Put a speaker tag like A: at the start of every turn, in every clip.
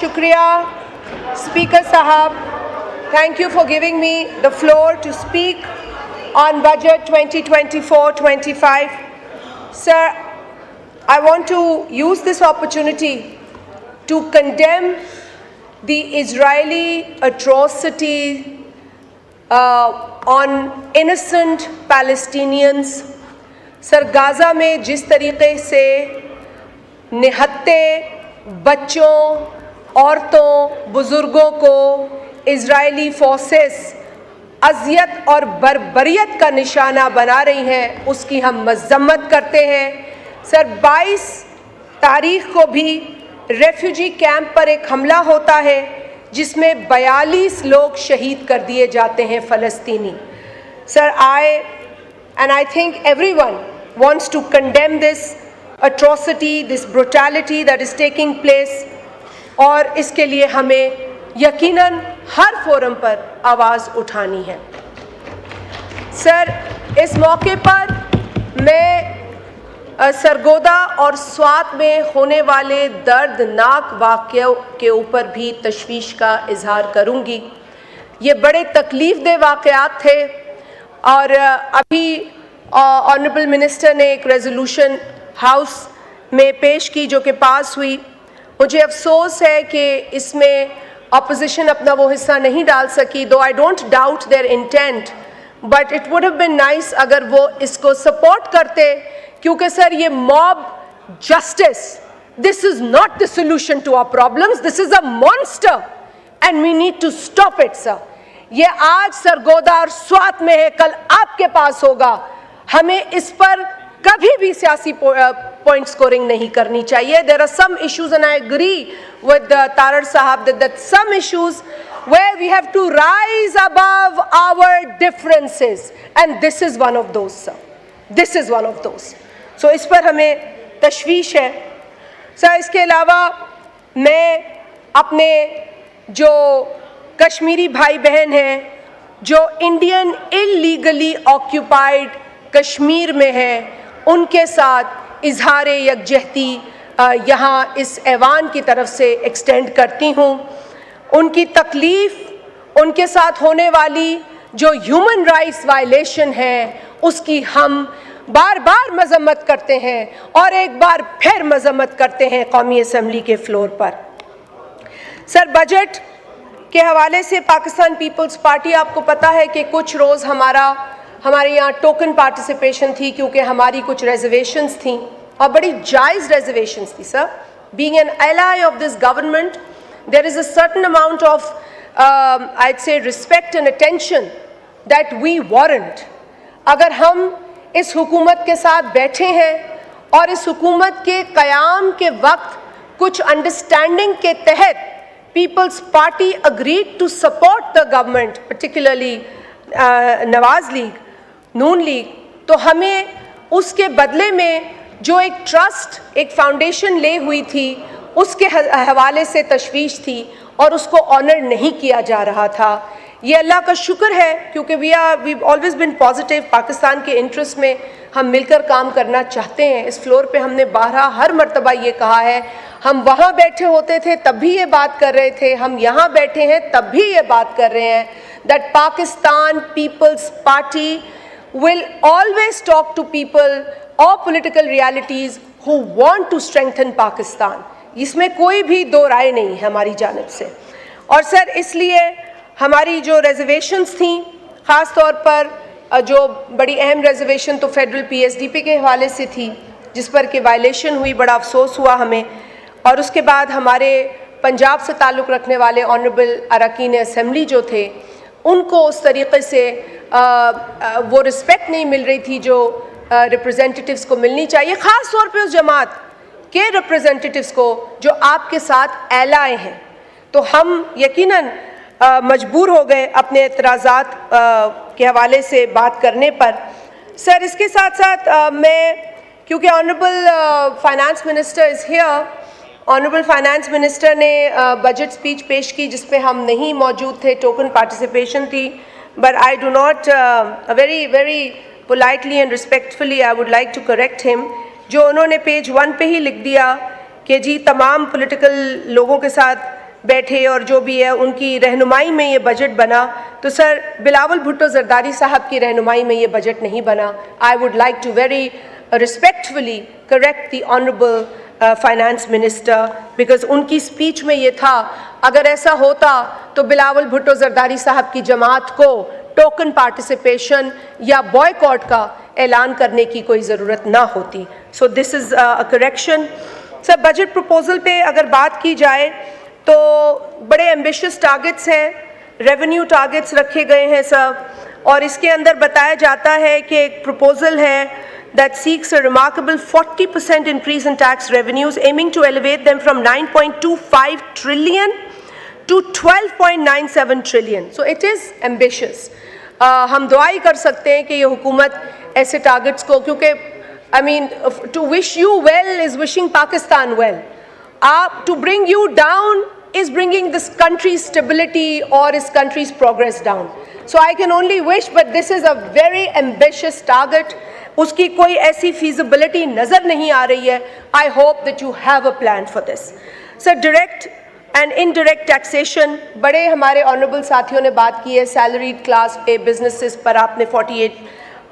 A: शुक्रिया स्पीकर साहब. Thank you for giving me the floor to speak on budget 2024-25. Sir, I want to use this opportunity to condemn the Israeli atrocity on innocent Palestinians. Sir, Gaza में जिस तरीके से निहत्ते बच्चों, औरतों, बुजुर्गों को इजरायली फोर्सेस अजियत और बर्बरियत का निशाना बना रही हैं, उसकी हम मज़म्मत करते हैं. सर, 22 तारीख को भी रेफ्यूजी कैंप पर एक हमला होता है जिसमें 42 लोग शहीद कर दिए जाते हैं फ़लस्तीनी. Sir, I think everyone wants to condemn this atrocity, this brutality that is taking place, और इसके लिए हमें यकीनन हर फोरम पर आवाज़ उठानी है. सर, इस मौके पर मैं सरगोदा और स्वात में होने वाले दर्दनाक वाक़यों के ऊपर भी तशवीश का इजहार करूंगी. ये बड़े तकलीफ़देह वाक़यात थे और अभी ऑनरेबल मिनिस्टर ने एक रेजोल्यूशन हाउस में पेश की जो कि पास हुई. मुझे अफसोस है कि इसमें अपोजिशन अपना वो हिस्सा नहीं डाल सकी, though I don't doubt their intent, but it would have been nice अगर वो इसको सपोर्ट करते, क्योंकि सर ये mob justice, this is not the solution to our problems, this is a monster and we need to stop it. Sir, ये आज सरगोदा और स्वात में है, कल आपके पास होगा. हमें इस पर कभी भी सियासी पॉइंट स्कोरिंग नहीं करनी चाहिए. There are some issues and I agree with Tarar sahab that some issues where we have to rise above our differences and this is one of those, sir. This is one of those. So इस पर हमें तशवीश है. Sir, इसके अलावा मैं अपने जो कश्मीरी भाई बहन हैं जो इंडियन इलीगली ऑक्यूपाइड कश्मीर में हैं, उनके साथ इजहार यकजहती यहाँ इस ऐवान की तरफ से एक्सटेंड करती हूँ. उनकी तकलीफ़, उनके साथ होने वाली जो ह्यूमन राइट्स वायलेशन है उसकी हम बार बार मज़म्मत करते हैं और एक बार फिर मज़म्मत करते हैं कौमी असम्बली के फ्लोर पर. सर, बजट के हवाले से पाकिस्तान पीपल्स पार्टी, आपको पता है कि कुछ रोज़ हमारे यहाँ टोकन पार्टिसिपेशन थी क्योंकि हमारी कुछ रिजर्वेशंस थी और बड़ी जायज़ रिजर्वेशंस थी. Sir, being an ally of this government, there is a certain amount of I'd say respect and attention that we warrant. अगर हम इस हुकूमत के साथ बैठे हैं और इस हुकूमत के क़याम के वक्त कुछ अंडरस्टैंडिंग के तहत Peoples Party agreed to support the government, particularly Nawaz League, Noon League, तो हमें उसके बदले में जो एक ट्रस्ट, एक फाउंडेशन ले हुई थी, उसके हवाले से तशवीश थी और उसको ऑनर नहीं किया जा रहा था. ये अल्लाह का शुक्र है क्योंकि we always been positive. Pakistan के इंटरेस्ट में हम मिलकर काम करना चाहते हैं. इस फ्लोर पे हमने हर मर्तबा ये कहा है, हम वहाँ बैठे होते थे तब भी ये बात कर रहे थे, हम यहाँ बैठे हैं तब भी ये बात कर रहे हैं, that Pakistan Peoples Party will always talk to people और political realities who want to strengthen Pakistan. इसमें कोई भी दो राय नहीं है हमारी जानिब से. और सर, इसलिए हमारी जो रिजर्वेशंस थी, ख़ास तौर पर जो बड़ी अहम रिजर्वेशन तो फेडरल PSDP के हवाले से थी जिस पर कि वायलेशन हुई, बड़ा अफसोस हुआ हमें. और उसके बाद हमारे पंजाब से ताल्लुक़ रखने वाले ऑनरेबल अरकान असम्बली जो थे, उनको उस तरीक़े से वो रिस्पेक्ट नहीं मिल रही थी जो रिप्रेजेंटेटिव्स को मिलनी चाहिए, ख़ास तौर पर उस जमात के रिप्रेजेंटेटिव्स को जो आपके साथ एलाए हैं. तो हम यकीनन मजबूर हो गए अपने एतराज़ात के हवाले से बात करने पर. सर, इसके साथ साथ मैं, क्योंकि honourable finance minister is here, honourable finance minister ने बजट स्पीच पेश की जिस पे हम नहीं मौजूद थे, टोकन पार्टिसिपेशन थी, but I do not very very politely and respectfully I would like to correct him. जो उन्होंने पेज 1 पे ही लिख दिया कि जी तमाम पॉलिटिकल लोगों के साथ बैठे और जो भी है उनकी रहनुमाई में ये बजट बना, तो सर बिलावल भुट्टो जरदारी साहब की रहनुमाई में ये बजट नहीं बना। I would like to very respectfully correct the honourable finance minister, because उनकी स्पीच में ये था, अगर ऐसा होता तो बिलावल भुट्टो जरदारी साहब की जमात को टोकन पार्टिसिपेशन या बॉयकॉट का ऐलान करने की कोई ज़रूरत ना होती। So this is a correction. Sir budget proposal पे अगर बात की जाए तो बड़े एम्बिशियस टारगेट्स हैं, रेवेन्यू टारगेट्स रखे गए हैं सर, और इसके अंदर बताया जाता है कि एक प्रपोजल है that seeks a remarkable 40% increase in tax revenues, aiming to elevate them from 9.25 trillion to 12.97 trillion. So it is ambitious. हम दुआ ही कर सकते हैं कि ये हुकूमत ऐसे टारगेट्स को, क्योंकि I mean to wish you well is wishing Pakistan well. To bring you down is bringing this country's stability or its country's progress down. So I can only wish, but this is a very ambitious target. उसकी कोई ऐसी feasibility नज़र नहीं आ रही है. I hope that you have a plan for this. Sir, direct and indirect taxation, बड़े हमारे honourable साथियों ने बात की है, सैलरीड क्लास पे बिजनेसेस पर आपने 48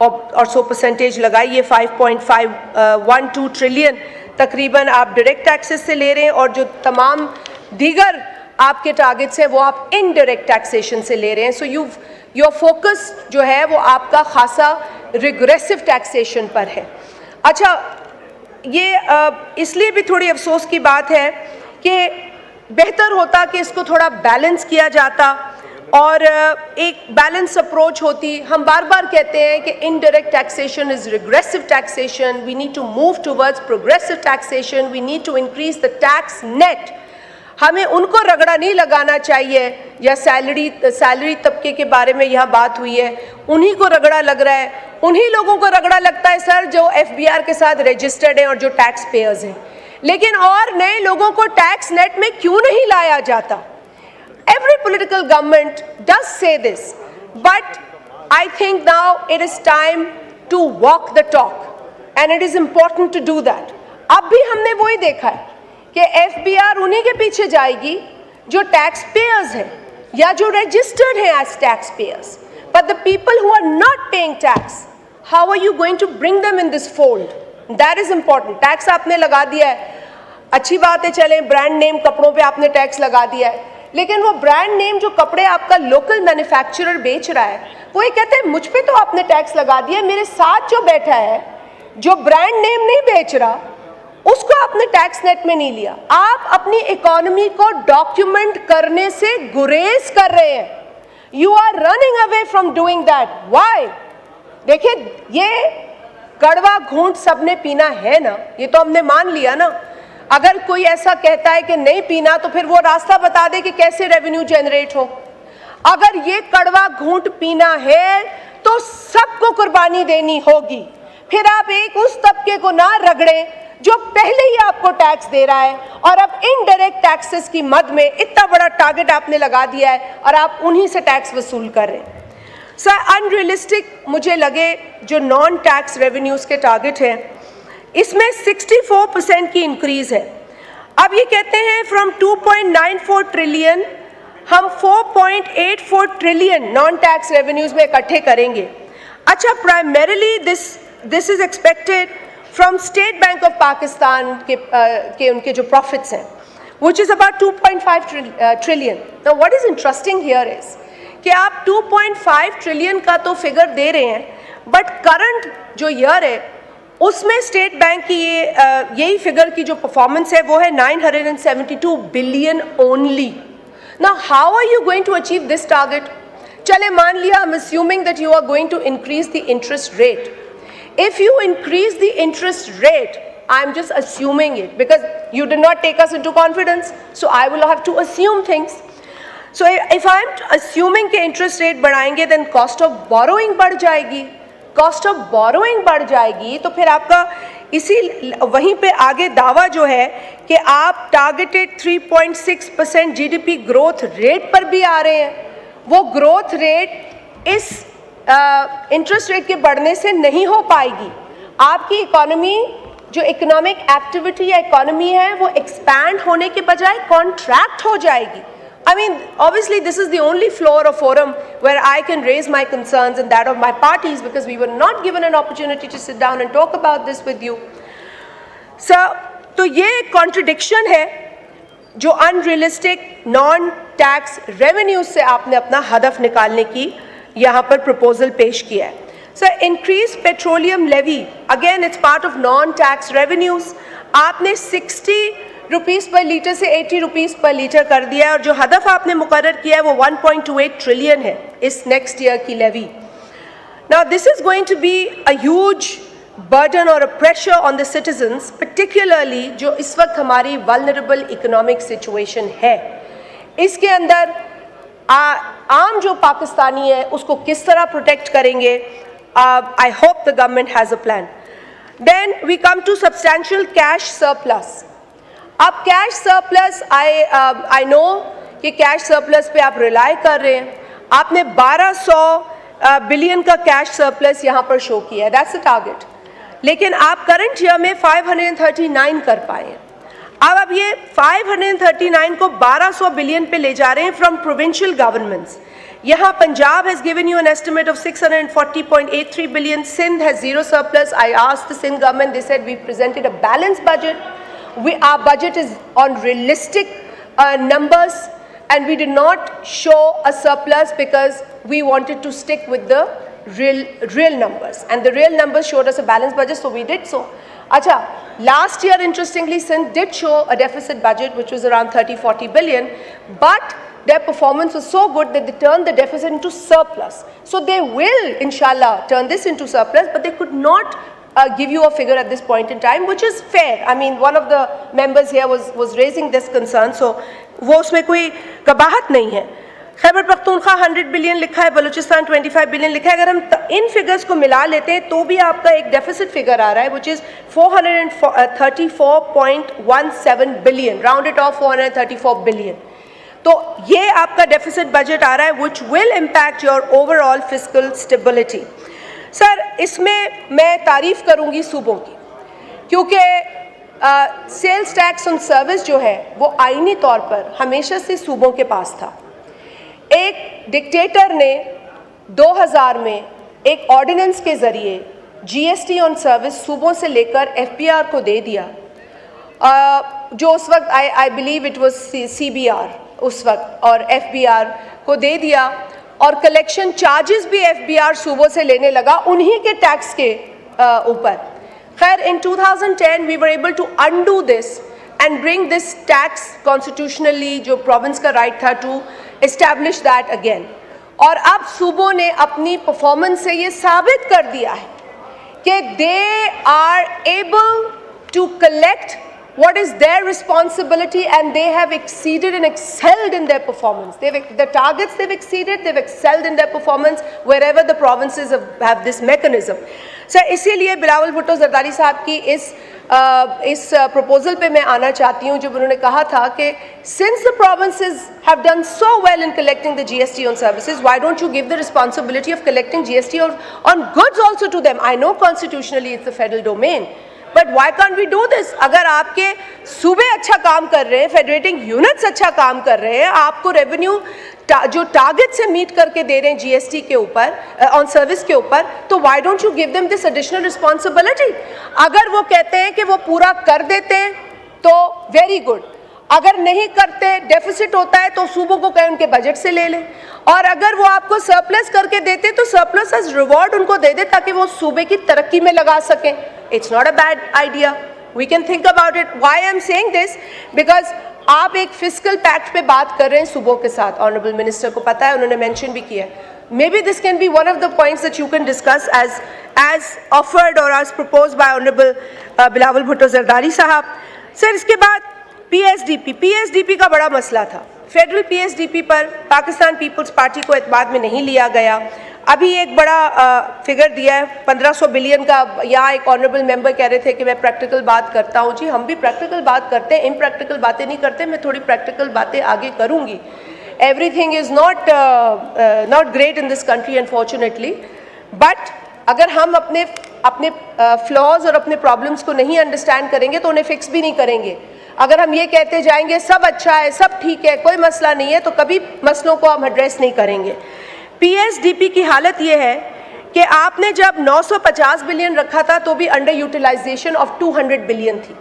A: और 100% लगाई है, 5.512 ट्रिलियन तकरीबन आप डायरेक्ट टैक्सेस से ले रहे हैं, और जो तमाम दीगर आपके टारगेट्स हैं वो आप इनडायरेक्ट टैक्सेशन से ले रहे हैं। सो योर फोकस जो है वो आपका खासा रिग्रेसिव टैक्सेशन पर है। अच्छा, ये इसलिए भी थोड़ी अफसोस की बात है कि बेहतर होता कि इसको थोड़ा बैलेंस किया जाता और एक बैलेंस अप्रोच होती। हम बार बार कहते हैं कि indirect taxation is regressive taxation, we need to move towards progressive taxation, we need to increase the tax net. हमें उनको रगड़ा नहीं लगाना चाहिए, या सैलरी तबके के बारे में यह बात हुई है, उन्हीं को रगड़ा लग रहा है। उन्हीं लोगों को रगड़ा लगता है सर जो FBR के साथ रजिस्टर्ड हैं और जो टैक्स पेयर्स हैं, लेकिन और नए लोगों को टैक्स नेट में क्यों नहीं लाया जाता? Every political government does say this, but I think now it is time to walk the talk, and it is important to do that. अब भी हमने वही देखा है कि FBR उन्हीं के पीछे जाएगी जो टैक्स पेयर्स हैं या जो रजिस्टर्ड हैं as tax payers, but the people who are not paying tax, how are you going to bring them in this fold? That is important. Tax आपने लगा दिया है, अच्छी बात है, चले ब्रांड नेम कपड़ों पे आपने टैक्स लगा दिया है, लेकिन वो ब्रांड नेम जो कपड़े आपका लोकल मैन्युफैक्चरर बेच रहा है, वो ये कहते हैं मुझ पे तो आपने टैक्स लगा दिया, मेरे साथ जो बैठा है जो ब्रांड नेम नहीं बेच रहा उसको आपने टैक्स नेट में नहीं लिया। आप अपनी इकोनॉमी को डॉक्यूमेंट करने से गुरेज कर रहे हैं। You are running away from doing that. Why? देखिए, ये कड़वा घूंट सबने पीना है ना, ये तो हमने मान लिया ना। अगर कोई ऐसा कहता है कि नहीं पीना तो फिर वो रास्ता बता दे कि कैसे रेवेन्यू जनरेट हो। अगर ये कड़वा घूंट पीना है तो सबको कुर्बानी देनी होगी। फिर आप एक उस तबके को ना रगड़ें जो पहले ही आपको टैक्स दे रहा है, और अब इनडायरेक्ट टैक्सेस की मद में इतना बड़ा टारगेट आपने लगा दिया है और आप उन्हीं से टैक्स वसूल कर रहे हैं। सर, अनरियलिस्टिक मुझे लगे जो नॉन टैक्स रेवेन्यूज के टारगेट हैं, इसमें 64% की इंक्रीज है। अब ये कहते हैं फ्रॉम 2.94 ट्रिलियन हम 4.84 ट्रिलियन नॉन टैक्स रेवेन्यूज में इकट्ठे करेंगे। अच्छा, primarily this is expected from state bank of Pakistan के उनके जो प्रॉफिट्स हैं, which is about 2.5 trillion. Now what is interesting here is कि आप 2.5 ट्रिलियन का तो फिगर दे रहे हैं, बट करंट जो ईयर है उसमें स्टेट बैंक की यही फिगर की जो परफॉर्मेंस है वो है 972 billion only. Now how are you going to achieve this target? चले मान लिया, I am assuming that you are going to increase the interest rate. If you increase the interest rate, I am just assuming it because you did not take us into confidence, so I will have to assume things. So if I am assuming कि interest rate बढ़ाएंगे, then cost of borrowing बढ़ जाएगी। Cost of borrowing बढ़ जाएगी तो फिर आपका इसी वहीं पे आगे दावा जो है कि आप टारगेटेड 3.6% GDP ग्रोथ रेट पर भी आ रहे हैं। वो ग्रोथ रेट इस इंटरेस्ट रेट के बढ़ने से नहीं हो पाएगी। आपकी इकोनॉमी जो इकोनॉमिक एक्टिविटी या इकोनॉमी है वो एक्सपैंड होने के बजाय कॉन्ट्रैक्ट हो जाएगी. I mean, obviously this is the only floor or forum where I can raise my concerns and that of my parties, because we were not given an opportunity to sit down and talk about this with you. So, तो ये contradiction है जो unrealistic non-tax revenues से आपने अपना हदफ निकालने की यहाँ पर proposal पेश किया है. So, increased petroleum levy, again it's part of non-tax revenues. आपने 60 रुपीस पर लीटर से 80 रुपीस पर लीटर कर दिया है और जो हदफ आपने मुकर्रर किया है वो 1.28 ट्रिलियन है इस नेक्स्ट ईयर की levy. Now this is going to be a huge burden और a pressure on the citizens, particularly जो इस वक्त हमारी वल्नरेबल इकोनॉमिक सिचुएशन है. इसके अंदर आम जो पाकिस्तानी है उसको किस तरह प्रोटेक्ट करेंगे? I hope the government has a plan. Then we come to substantial cash surplus. अब कैश सरप्लस, आई नो कि कैश सरप्लस पे आप रिलाई कर रहे हैं. आपने 1200 बिलियन का कैश सरप्लस यहाँ पर शो किया है, दैट्स द टारगेट. लेकिन आप करंट ईयर में 539 कर पाए हैं. अब आप ये 539 को 1200 बिलियन पे ले जा रहे हैं फ्रॉम प्रोविंशियल गवर्नमेंट्स. यहाँ Punjab has given you an estimate of 640.83 billion. Sindh has zero surplus. I asked the Sindh government, they said we presented a balance budget. Our budget is on realistic numbers, and we did not show a surplus because we wanted to stick with the real numbers, and the real numbers showed us a balanced budget, so we did so. Acha, last year interestingly Sindh did show a deficit budget which was around 30-40 billion, but their performance was so good that they turned the deficit into surplus. So they will inshallah turn this into surplus, but they could not give you a figure at this point in time, which is fair. I mean, one of the members here was raising this concern, so वो उसमें कोई कबाहत नहीं है. Khyber Pakhtunkhwa 100 billion लिखा है, Balochistan 25 billion लिखा है. अगर हम इन फिगर्स को मिला लेते हैं तो भी आपका एक डेफिसिट फिगर आ रहा है, which is 434.17 billion, rounded off 434 billion. तो ये आपका डेफिसिट बजट आ रहा है, which will impact your overall fiscal stability. Sir, इसमें मैं तारीफ़ करूंगी सूबों की, क्योंकि सेल्स टैक्स ऑन सर्विस जो है वो आईनी तौर पर हमेशा से सूबों के पास था. एक डिक्टेटर ने 2000 में एक ऑर्डिनेंस के ज़रिए जीएसटी ऑन सर्विस सूबों से लेकर एफपीआर को दे दिया, जो उस वक्त I believe it was CBR उस वक्त, और एफबीआर को दे दिया, और कलेक्शन चार्जेस भी एफबीआर सूबों से लेने लगा उन्हीं के टैक्स के ऊपर. खैर, in 2010 we were able to undo this and bring this tax constitutionally, जो प्रोविंस का राइट था, टू एस्टैब्लिश दैट अगेन. और अब सूबों ने अपनी परफॉर्मेंस से ये साबित कर दिया है कि they are able to collect what is their responsibility, and they have exceeded and excelled in their performance. The targets they've exceeded, they've excelled in their performance wherever the provinces have this mechanism. So इसीलिए बिलावल भुट्टो जरदारी साहब की इस proposal पे मैं आना चाहती हूँ, जब उन्होंने कहा था कि since the provinces have done so well in collecting the GST on services, why don't you give the responsibility of collecting GST on goods also to them? I know constitutionally it's the federal domain, but why can't we do this? अगर आपके सूबे अच्छा काम कर रहे हैं, federating units अच्छा काम कर रहे हैं, आपको रेवेन्यू जो टारगेट से मीट करके दे रहे हैं जीएसटी के ऊपर, ऑन सर्विस के ऊपर, तो why don't you give them this additional responsibility? अगर वो कहते हैं कि वो पूरा कर देते हैं तो वेरी गुड, अगर नहीं करते, डेफिसिट होता है, तो सूबों को कहें उनके बजट से ले लें, और अगर वो आपको सरप्लस करके देते तो सरप्लस एज रिवॉर्ड उनको दे दे ताकि वो सूबे की तरक्की में लगा सकें. It's not a bad idea, we can think about it. Why I am saying this? Because आप एक फिस्कल पैक्ट पे बात कर रहे हैं सूबों के साथ, ऑनरेबल मिनिस्टर को पता है, उन्होंने मेंशन भी किया है. Maybe this can be one of the points that you can discuss as offered or as proposed by Honorable Bilawal Bhutto Zardari Sahab. Sir, इसके बाद पीएसडीपी का बड़ा मसला था. फेडरल पीएसडीपी पर पाकिस्तान पीपल्स पार्टी को एतमाद में नहीं लिया गया. अभी एक बड़ा फिगर दिया है 1500 बिलियन का. यहाँ एक ऑनरेबल मेंबर कह रहे थे कि मैं प्रैक्टिकल बात करता हूँ. जी, हम भी प्रैक्टिकल बात करते हैं, इम्प्रैक्टिकल बातें नहीं करते. मैं थोड़ी प्रैक्टिकल बातें आगे करूँगी. Everything is not great in this country, unfortunately. But अगर हम अपने अपने फ्लॉज और अपने प्रॉब्लम्स को नहीं अंडरस्टैंड करेंगे तो उन्हें फिक्स भी नहीं करेंगे। अगर हम ये कहते जाएंगे सब अच्छा है, सब ठीक है, कोई मसला नहीं है, तो कभी मसलों को हम एड्रेस नहीं करेंगे। पीएसडीपी की हालत ये है कि आपने जब 950 बिलियन रखा था तो भी अंडर यूटिलाइजेशन ऑफ 200 बिलियन थी।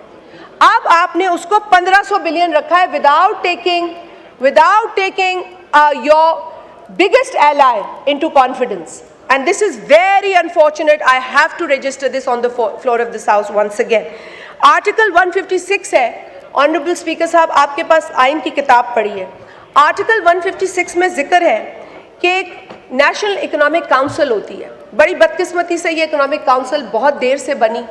A: अब आपने उसको 1500 बिलियन रखा है without taking your biggest ally into confidence, and this is very unfortunate. I have to register this on the floor of this house once again. Article 156 है, honourable speaker साहब आपके पास आइन की किताब पढ़ी है। आर्टिकल 156 में जिक्र है कि एक नेशनल इकोनॉमिक काउंसिल होती है। बड़ी बदकिस्मती से ये इकोनॉमिक काउंसिल बहुत देर से बनी,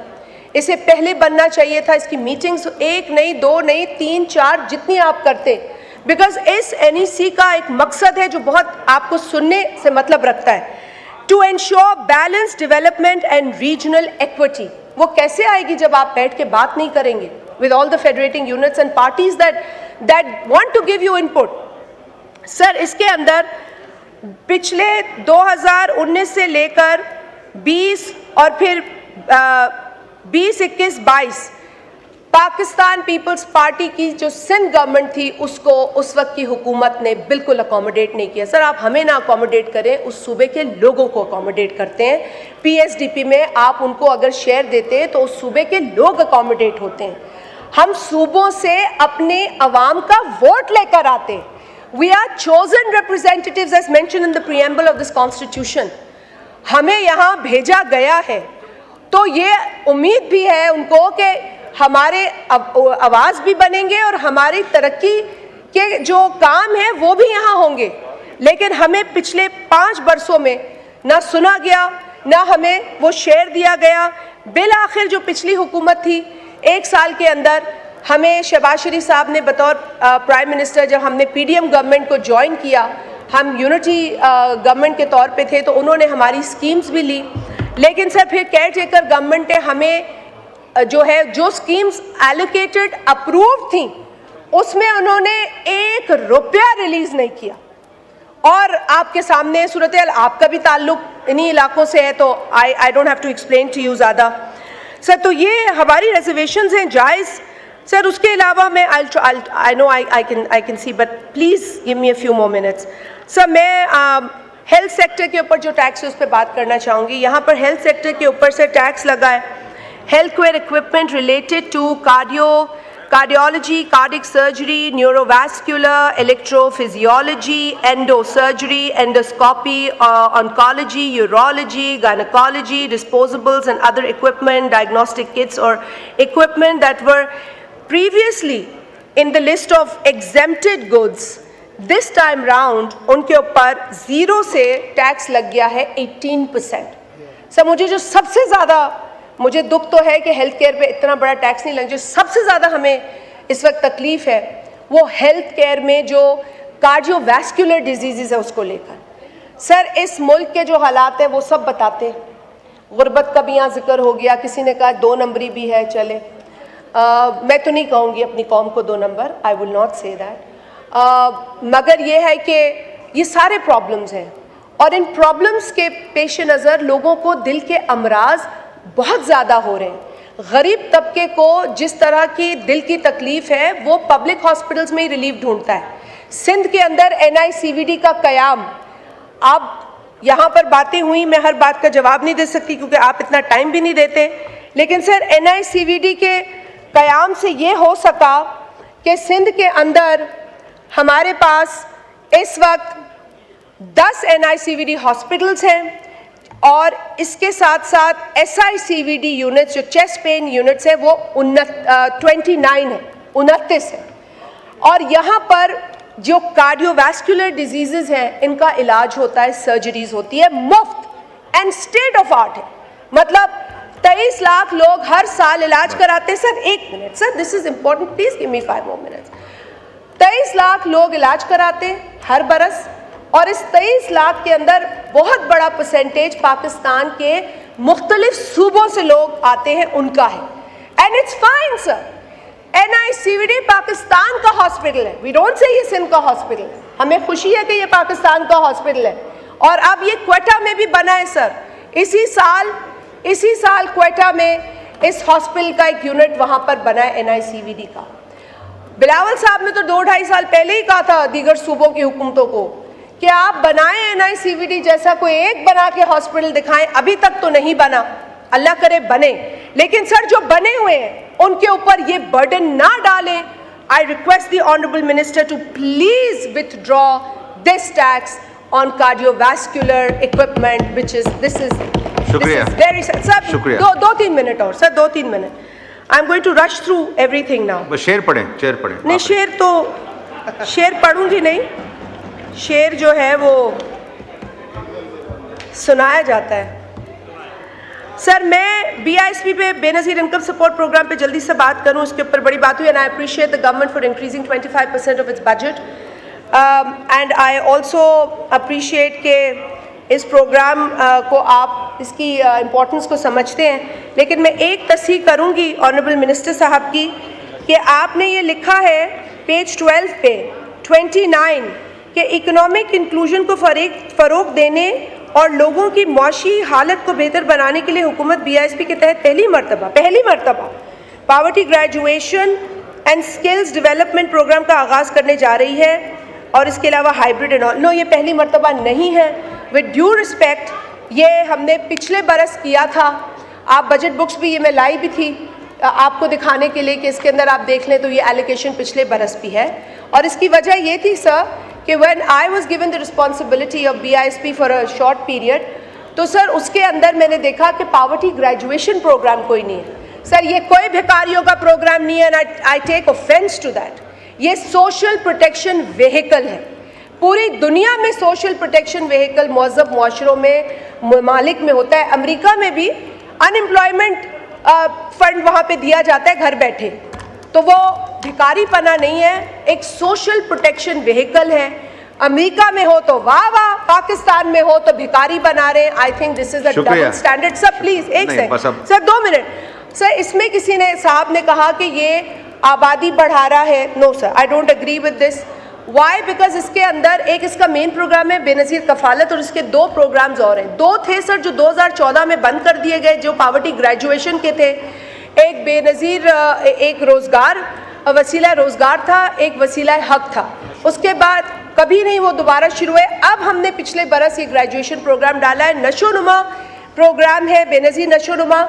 A: इसे पहले बनना चाहिए था। इसकी मीटिंग्स 1 नहीं, 2 नहीं, 3, 4 जितनी आप करते, बिकॉज इस NEC का एक मकसद है जो बहुत आपको सुनने से मतलब रखता है, to ensure balance development and regional equity. वो कैसे आएगी जब आप बैठ के बात नहीं करेंगे with all the federating units and parties that want to give you input. Sir इसके अंदर पिछले 2019 से लेकर 20 और फिर 20, 21, 22 पाकिस्तान पीपल्स पार्टी की जो सिंध गवर्नमेंट थी उसको उस वक्त की हुकूमत ने बिल्कुल अकोमोडेट नहीं किया। सर आप हमें ना अकोमोडेट करें, उस सूबे के लोगों को अकोमोडेट करते हैं। पीएसडीपी में आप उनको अगर शेयर देते हैं तो उस सूबे के लोग अकोमोडेट होते हैं। हम सूबों से अपने अवाम का वोट लेकर आते हैं। We are chosen representatives as mention in the preamble of this constitution. हमें यहाँ भेजा गया है तो ये उम्मीद भी है उनको कि हमारे आवाज़ भी बनेंगे और हमारी तरक्की के जो काम है वो भी यहाँ होंगे। लेकिन हमें पिछले 5 बरसों में ना सुना गया, ना हमें वो शेयर दिया गया। बिल आखिर जो पिछली हुकूमत थी 1 साल के अंदर हमें शहबाज शरीफ साहब ने बतौर प्राइम मिनिस्टर, जब हमने पीडीएम गवर्नमेंट को ज्वाइन किया, हम यूनिटी गवर्नमेंट के तौर पे थे, तो उन्होंने हमारी स्कीम्स भी ली। लेकिन सर फिर केयर टेकर गवर्नमेंट ने हमें जो स्कीम्स एलोकेटेड अप्रूव्ड थी उसमें उन्होंने 1 रुपया रिलीज नहीं किया। और आपके सामने सूरत हाल, आपका भी ताल्लुक इन्हीं इलाकों से है, तो I don't have to explain to you ज़्यादा। सर तो ये हमारी रिजर्वेशंस हैं जायज़। सर उसके अलावा मैं I know I can see, but please give me a few more minutes. Sir मैं हेल्थ सेक्टर के ऊपर जो टैक्स है उस पर बात करना चाहूँगी। यहाँ पर हेल्थ सेक्टर के ऊपर से टैक्स लगा है health care equipment related to cardiology, cardiac surgery, neurovascular, electrophysiology, endosurgery, endoscopy, oncology, urology, gynecology, disposables and other equipment, diagnostic kits or equipment that were previously in the list of exempted goods. This time round उनके ऊपर 0 से tax लग गया है 18%। Sir मुझे जो सबसे ज़्यादा मुझे दुख तो है कि हेल्थ केयर पे इतना बड़ा टैक्स नहीं लग, जो सबसे ज़्यादा हमें इस वक्त तकलीफ़ है वो हेल्थ केयर में जो कार्डियोवैस्कुलर डिजीज़ है उसको लेकर। सर इस मुल्क के जो हालात हैं वो सब बताते हैं। गुर्बत का भी यहाँ जिक्र हो गया, किसी ने कहा 2 नंबरी भी है, चले मैं तो नहीं कहूँगी अपनी कौम को 2 number, I will not say that, मगर ये है कि ये सारे प्रॉब्लम्स हैं और इन प्रॉब्लम्स के पेश नज़र लोगों को दिल के अमराज बहुत ज़्यादा हो रहे हैं। गरीब तबके को जिस तरह की दिल की तकलीफ़ है वो पब्लिक हॉस्पिटल्स में ही रिलीफ ढूंढता है। सिंध के अंदर NICVD का क़याम, अब यहाँ पर बातें हुई, मैं हर बात का जवाब नहीं दे सकती क्योंकि आप इतना टाइम भी नहीं देते, लेकिन सर NICVD के क़याम से ये हो सका कि सिंध के अंदर हमारे पास इस वक्त 10 NICVD हॉस्पिटल्स हैं और इसके साथ साथ SICVD यूनिट्स जो चेस्ट पेन यूनिट्स है वो 29 है। और यहाँ पर जो कार्डियोवैस्कुलर डिजीज़ हैं इनका इलाज होता है, सर्जरीज होती है मुफ्त एंड स्टेट ऑफ आर्ट है। मतलब 23 लाख लोग हर साल इलाज कराते हैं। Sir 1 minute sir, this is important, please give me 5 more minutes। 23 lakh लोग इलाज कराते हैं हर बरस और इस 23 लाख के अंदर बहुत बड़ा परसेंटेज पाकिस्तान के मुख्तलिफ सूबों से लोग आते हैं, उनका है। And it's fine sir, NICVD Pakistan का हॉस्पिटल है, वी डोंट से ये सिंध का हॉस्पिटल है। हमें खुशी है कि ये पाकिस्तान का हॉस्पिटल है और अब ये क्वेटा में भी बना है। सर इसी साल क्वेटा में इस हॉस्पिटल का एक यूनिट वहाँ पर बना है NICVD का। बिलावल साहब ने तो 2-2.5 साल पहले ही कहा था दीगर सूबों की हुकूमतों को कि आप बनाएं NICVD जैसा कोई एक बना के हॉस्पिटल दिखाएं। अभी तक तो नहीं बना, अल्लाह करे बने, लेकिन सर जो बने हुए हैं उनके ऊपर ये बर्डन ना डालें। I request the Honorable Minister to please withdraw this tax on cardiovascular equipment, which is this is very sir, दो तीन मिनट और sir, 2-3 minute. I'm going to rush through everything now.
B: बस शेर पढ़ें।
A: नहीं, शेर पढ़ूंगी नहीं, शेर जो है वो सुनाया जाता है। सर मैं BISP पे बेनज़ीर इनकम सपोर्ट प्रोग्राम पे जल्दी से बात करूं, उसके ऊपर बड़ी बात हुई। And I appreciate the government for increasing 25% of its budget and I also appreciate के इस प्रोग्राम को आप इसकी इम्पोर्टेंस को समझते हैं। लेकिन मैं एक तस्दीक करूंगी ऑनरेबल मिनिस्टर साहब की कि आपने ये लिखा है पेज 12 पे 29 कि इकोनॉमिक इंक्लूजन को फ़रोग़ देने और लोगों की माशी हालत को बेहतर बनाने के लिए हुकूमत BISP के तहत पहली मरतबा poverty graduation and skills development programme का आगाज़ करने जा रही है। और इसके अलावा हाइब्रिड एंड ऑल, नो ये पहली मरतबा नहीं है। विद ड्यू रिस्पेक्ट, ये हमने पिछले बरस किया था। आप बजट बुक्स भी ये मैं लाई भी थी आपको दिखाने के लिए कि इसके अंदर आप देख लें तो ये एलोकेशन पिछले बरस भी है। और इसकी वजह ये थी सर कि when I was given the responsibility of BISP for a short period, तो सर उसके अंदर मैंने देखा कि पावर्टी ग्रेजुएशन प्रोग्राम कोई नहीं है। सर ये कोई भिखारियों का प्रोग्राम नहीं है, and I take offence to that. ये सोशल प्रोटेक्शन व्हीकल है। पूरी दुनिया में सोशल प्रोटेक्शन व्हीकल मौज़ब मुआशरों में, ममालिक में होता है। अमेरिका में भी अनएम्प्लॉयमेंट फंड वहाँ पे दिया जाता है घर बैठे, तो वो भिखारीपना नहीं है, एक सोशल प्रोटेक्शन व्हीकल है। अमेरिका में हो तो वाह वाह, पाकिस्तान में हो तो भिखारी बना रहे हैं। I think this is a double standard. Sir please एक सेकंड सर, 2 मिनट सर। इसमें किसी ने साहब ने कहा कि ये आबादी बढ़ा रहा है। No sir, I don't agree with this. Why? Because इसके अंदर एक इसका मेन प्रोग्राम है बेनज़ीर कफालत, और इसके 2 प्रोग्राम्स और हैं। 2 थे सर जो 2014 में बंद कर दिए गए, जो पावर्टी ग्रेजुएशन के थे। एक बेनज़ीर एक रोज़गार वसीला रोज़गार था, एक वसीला हक था। उसके बाद कभी नहीं वो दोबारा शुरू हुए। अब हमने पिछले बरस ये ग्रेजुएशन प्रोग्राम डाला है, नशोनुमा प्रोग्राम है, बेनज़ीर नशोनुमा।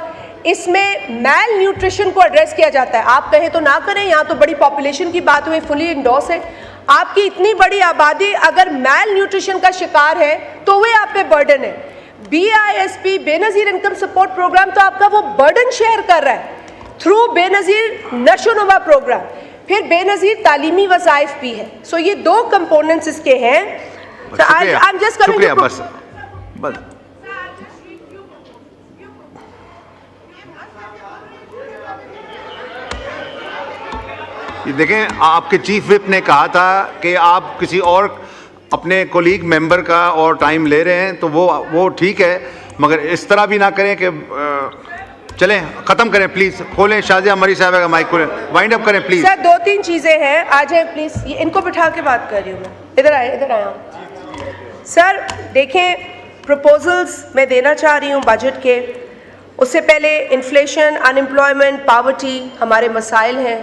A: इसमें मैल न्यूट्रिशन को एड्रेस किया जाता है। आप कहें तो ना करें, यहाँ तो बड़ी पॉपुलेशन की बात हुई, फुली इंडोर्स है। आपकी इतनी बड़ी आबादी अगर मैल न्यूट्रिशन का शिकार है तो वे आप पे बर्डन है। BISP Benazir income support programme तो आपका वो बर्डन शेयर कर रहा है थ्रू बेनज़ीर नशोनुमा प्रोग्राम। फिर बेनज़ीर तालीमी वज़ाइफ भी है। सो ये 2 कंपोनेंट्स इसके हैं।
B: शुक्रिया। बस ये देखें, आपके चीफ विप ने कहा था कि आप किसी और अपने कोलीग मेंबर का और टाइम ले रहे हैं, तो वो ठीक है, मगर इस तरह भी ना करें कि चलें ख़त्म करें। प्लीज़ खोलें, शाजिया मरी साहब का माइक खोलें, वाइंड अप करें प्लीज़।
A: सर 2-3 चीज़ें हैं, आ जाए प्लीज़। इनको बिठा के बात कर रही हूँ मैं। इधर आया सर। देखें, प्रपोजल्स मैं देना चाह रही हूँ बजट के। उससे पहले इन्फ्लेशन, अनएम्प्लॉयमेंट, पावर्टी हमारे मसाइल हैं,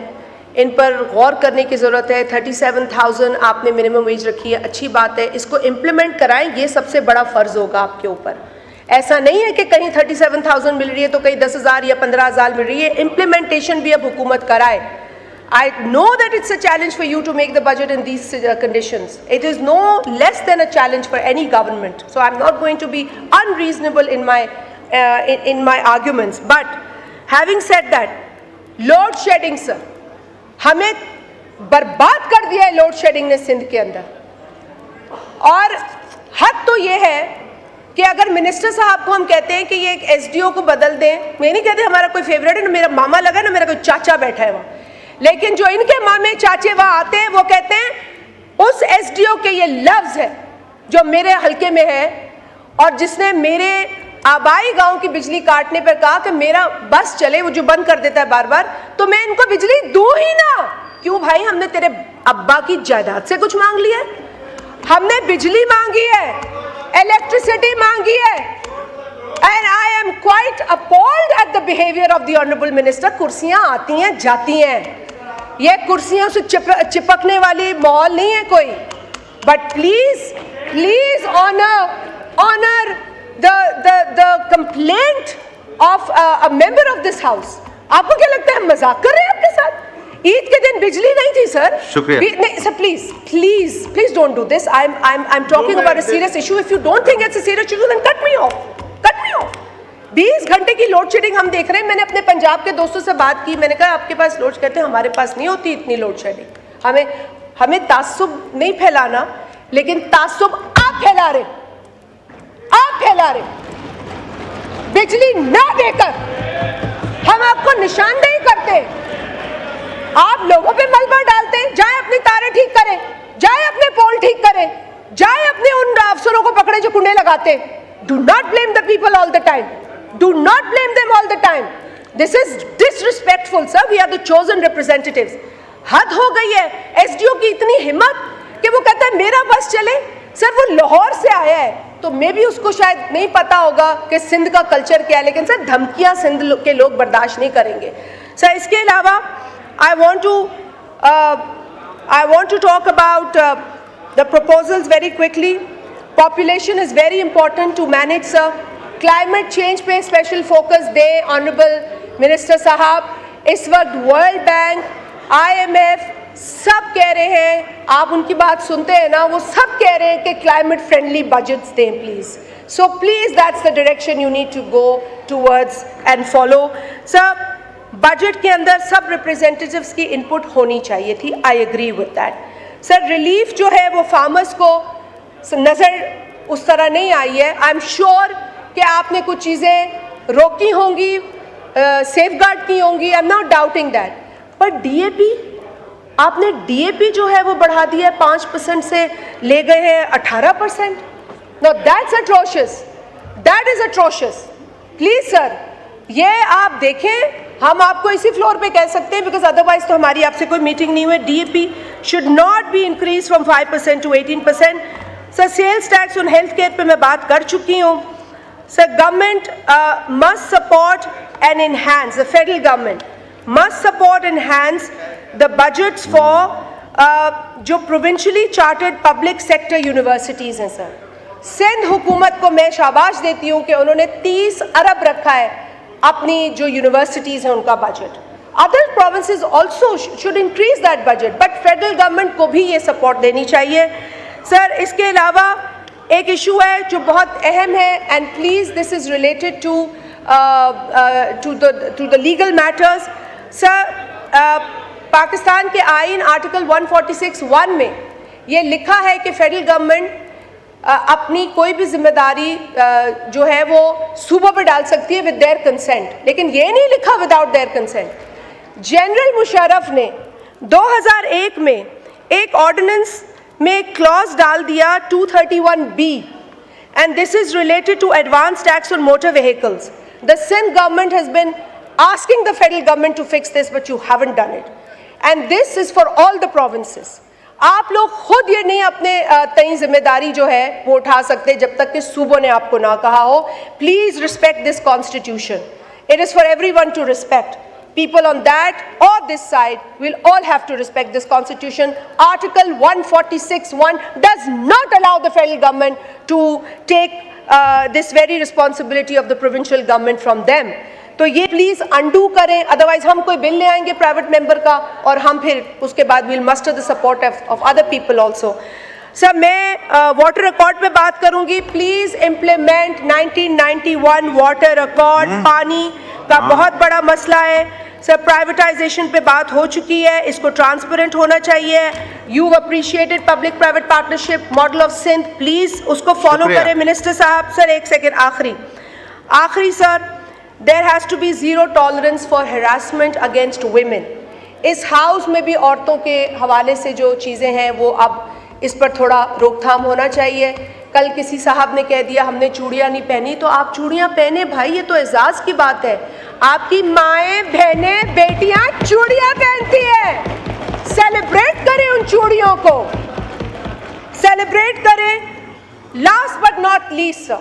A: इन पर गौर करने की ज़रूरत है। 37,000 आपने मिनिमम वेज रखी है, अच्छी बात है, इसको इम्प्लीमेंट कराएं, ये सबसे बड़ा फ़र्ज़ होगा आपके ऊपर। ऐसा नहीं है कि कहीं 37,000 मिल रही है तो कहीं 10,000 या 15,000 मिल रही है। इम्प्लीमेंटेशन भी अब हुकूमत कराए। I know that it's a challenge for you to make the budget in these conditions. It is no less than a challenge for any government. So I'm not going to be unreasonable in my arguments. But having said that, load shedding sir, हमें बर्बाद कर दिया है load shedding ने सिंध के अंदर। और हद तो ये है कि अगर मिनिस्टर साहब को हम कहते हैं कि ये एक SDO को बदल दें, मैं नहीं कहते हमारा कोई फेवरेट है, ना मेरा मामा लगा ना मेरा कोई चाचा बैठा है वहाँ, लेकिन जो इनके मामे चाचे वहाँ आते हैं वो कहते हैं उस SDO के ये लफ्ज़ है जो मेरे हल्के में है और जिसने मेरे आबाई गांव की बिजली काटने पर कहा कि मेरा बस चले, वो जो बंद कर देता है बार बार, तो मैं इनको बिजली दूं ही ना। क्यों भाई? हमने तेरे अब्बा की जायदाद से कुछ मांग लिया है? हमने बिजली मांगी है, इलेक्ट्रिसिटी मांगी है, And I am quite appalled at the behavior of the honorable minister. कुर्सियां आती हैं जाती हैं, ये कुर्सियों से चिपकने वाली माहौल नहीं है कोई. But please honor the complaint of a member of this house. आपको क्या लगता है मजाक कर रहे हैं आपके साथ? ईद के दिन बिजली नहीं थी सर.
B: शुक्रिया.
A: नहीं sir, please don't do this. I'm talking about a serious issue. If you don't think it's a serious issue, then cut me off. 20 घंटे की लोड शेडिंग हम देख रहे हैं. मैंने अपने पंजाब के दोस्तों से बात की, मैंने कहा आपके पास लोड कहते हैं हमारे पास नहीं होती इतनी लोड शेडिंग. हमें तासुब नहीं फैलाना, लेकिन तासुब आप फैला रहे. बिजली ना देकर हम आपको निशानदेही करते, आप लोगों पे मलबा डालते हैं. जाए अपनी तारें ठीक करें, जाए अपने पोल ठीक करें, जाए अपने उन अफसरों को पकड़े जो कुंडे लगाते. Do not blame the people all the time. Do not blame them all the time. This is disrespectful, sir. We are the chosen representatives. हद हो गई है. एसडीओ की इतनी हिम्मत कि वो कहता है मेरा बस चले. सर वो लाहौर से आया है, तो मे भी उसको शायद नहीं पता होगा कि सिंध का कल्चर क्या है, लेकिन सर धमकियां सिंध के लोग बर्दाश्त नहीं करेंगे. सर इसके अलावा I want to talk about the proposals very quickly. Population is very important to manage, sir. Climate change पे special focus दे Honorable Minister साहब. इस वक्त World Bank, IMF सब कह रहे हैं, आप उनकी बात सुनते हैं ना, वो सब कह रहे हैं कि climate friendly budgets दें please. So please, that's the direction you need to go towards and follow. Sir, budget के अंदर सब रिप्रेजेंटेटिव्स की इनपुट होनी चाहिए थी. I agree with that. Sir relief जो है वो फार्मर्स को नज़र उस तरह नहीं आई है. आई एम श्योर कि आपने कुछ चीज़ें रोकी होंगी, सेफगार्ड की होंगी. I am not doubting that. पर डीएपी, आपने डीएपी जो है वो बढ़ा दिया है 5% से ले गए हैं 18%. No that's atrocious. That is atrocious. Please sir, ये आप देखें. हम आपको इसी फ्लोर पे कह सकते हैं, बिकॉज अदरवाइज तो हमारी आपसे कोई मीटिंग नहीं हुई. DAP should not be increase from 5% to 18%. Sir sales tax on health care पे मैं बात कर चुकी हूँ. Sir government must support and enhance, the federal government must support enhance the budgets for जो provincially chartered public sector universities हैं. Sir Sindh हुकूमत को मैं शाबाश देती हूँ कि उन्होंने 30 अरब रखा है अपनी जो यूनिवर्सिटीज़ हैं उनका budget. Other provinces also should increase that budget, but federal government को भी ये सपोर्ट देनी चाहिए. सर इसके अलावा एक इशू है जो बहुत अहम है, and please this is related to the legal matters. Sir Pakistan के आइन आर्टिकल 146(1) में ये लिखा है कि फेडरल गवर्नमेंट अपनी कोई भी जिम्मेदारी जो है वो सूबों पर डाल सकती है विद देयर कंसेंट, लेकिन ये नहीं लिखा without their consent. General Musharraf ने 2001 में एक ऑर्डिनेंस में क्लॉज डाल दिया 231B, and this is related to advance tax on motor vehicles. The Sindh government has been asking the federal government to fix this, but you haven't done it, and this is for all the provinces. आप लोग खुद ये नहीं अपने तय जिम्मेदारी जो है वो उठा सकते जब तक कि सूबों ने आपको ना कहा हो. Please respect this constitution. It is for everyone to respect. People on that or this side will all have to respect this constitution. Article 146(1) does not allow the federal government to take this very responsibility of the provincial government from them. तो ये please undo करें, otherwise हम कोई bill ले आएंगे private member का और हम फिर उसके बाद will muster the support of other people also. Sir मैं वाटर अकॉर्ड पे बात करूंगी. Please implement 1991 water accord. पानी का बहुत बड़ा मसला है. सर प्राइवेटाइजेशन पे बात हो चुकी है, इसको ट्रांसपेरेंट होना चाहिए. You appreciated public private partnership model of Sindh, please उसको फॉलो करें मिनिस्टर साहब. सर एक सेकेंड, आखिरी sir, there has to be zero tolerance for harassment against women. इस हाउस में भी औरतों के हवाले से जो चीज़ें हैं वो अब इस पर थोड़ा रोकथाम होना चाहिए. कल किसी साहब ने कह दिया हमने चूड़ियाँ नहीं पहनी, तो आप चूड़ियाँ पहने भाई, ये तो एजाज़ की बात है. आपकी माएँ, बहनें, बेटियाँ चूड़ियाँ पहनती हैं. सेलिब्रेट करें उन चूड़ियों को, सेलिब्रेट करें. Last but not least sir,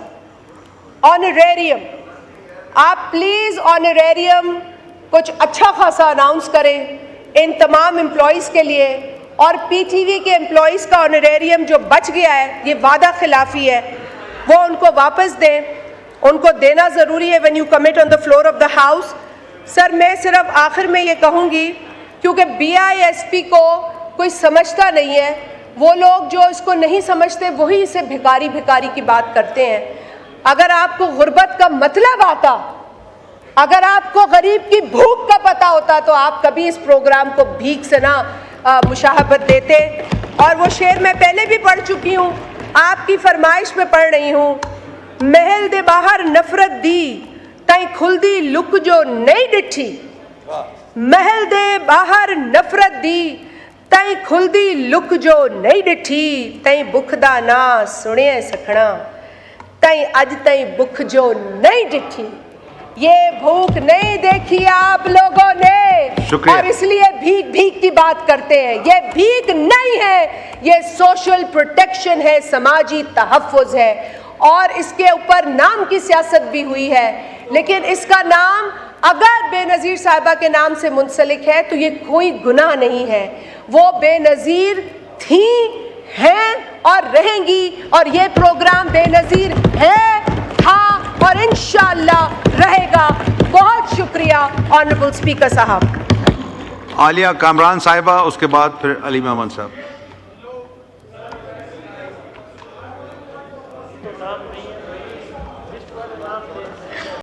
A: honorarium, आप प्लीज ऑनरेरियम कुछ अच्छा खासा अनाउंस करें इन तमाम एम्प्लॉयज़ के लिए, और पीटीवी के एम्प्लॉयज़ का ऑनरेरियम जो बच गया है, ये वादा खिलाफी है, वो उनको वापस दें, उनको देना ज़रूरी है when you commit on the floor of the house. Sir, मैं सिर्फ आखिर में ये कहूँगी, क्योंकि BISP को कोई समझता नहीं है, वो लोग जो इसको नहीं समझते वही इसे भिखारी भिखारी की बात करते हैं। अगर आपको गुर्बत का मतलब आता, अगर आपको गरीब की भूख का पता होता, तो आप कभी इस प्रोग्राम को भीख से ना मुशाहबत देते। और वो शेर मैं पहले भी पढ़ चुकी हूँ, आपकी फरमाइश में पढ़ रही हूँ। महल दे बाहर नफरत दी तई खुलदी लुक जो नहीं डिठी, महल दे बाहर नफरत दी तई खुलदी लुक जो नहीं डिठी, तई बुख दा ना सुने सखना, तई अज तई बुख जो नहीं डिठी। ये भूख नहीं देखी आप लोगों ने,
B: शुक्रिया।
A: और इसलिए भीख भीख की बात करते हैं। ये भीख नहीं है, ये सोशल प्रोटेक्शन है, समाजी तहफ़्फ़ुज़ है, और इसके ऊपर नाम की सियासत भी हुई है। लेकिन इसका नाम अगर बेनज़ीर साहिबा के नाम से मुंसलिक है तो ये कोई गुनाह नहीं है। वो बेनज़ीर थी, हैं और रहेंगी, और ये प्रोग्राम बेनज़ीर है, था और इंशाअल्लाह रहेगा। बहुत शुक्रिया ऑनरेबल स्पीकर साहब।
B: आलिया कामरान साहिबा, उसके बाद फिर अली मोहम्मद साहब।